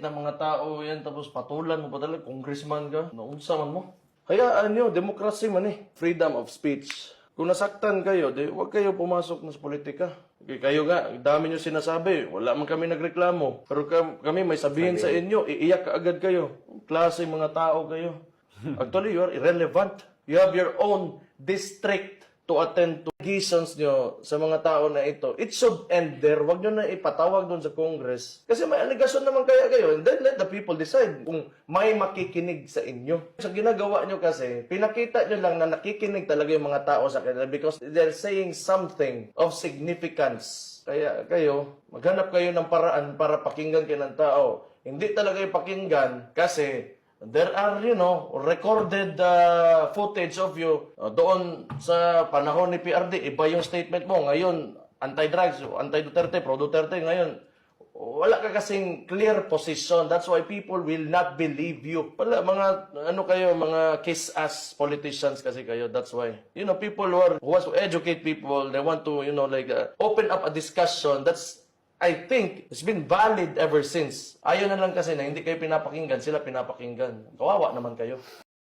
ng mga tao yan, tapos patulan mo pa talaga, congressman ka, naunsa man mo. Hayaan nyo, democracy man eh. Freedom of speech. Kung nasaktan kayo, di huwag kayo pumasok na sa politika. Kayo nga, dami nyo sinasabi, wala man kami nagreklamo. Pero kami may sabihin sa inyo, iiyak ka agad kayo. Klase mga tao kayo. Actually, you are irrelevant. You have your own district to attend to allegations nyo sa mga tao na ito. It should end there. Huwag nyo na ipatawag doon sa Congress. Kasi may allegation naman kaya kayo. And then let the people decide kung may makikinig sa inyo. Sa ginagawa nyo kasi, pinakita nyo lang na nakikinig talaga yung mga tao sa kanila because they're saying something of significance. Kaya kayo, maghanap kayo ng paraan para pakinggan kayo ng tao. Hindi talaga yung pakinggan kasi there are, recorded footage of you doon sa panahon ni PRD. Iba yung statement mo. Ngayon, anti-drugs, anti-Duterte, pro-Duterte. Ngayon, wala ka kasing clear position. That's why people will not believe you. Wala, mga kiss-ass politicians kasi kayo. That's why. People who want to educate people, they want to, open up a discussion. I think it's been valid ever since. Ayaw na lang kasi na hindi kayo pinapakinggan, sila pinapakinggan. Kawawa naman kayo.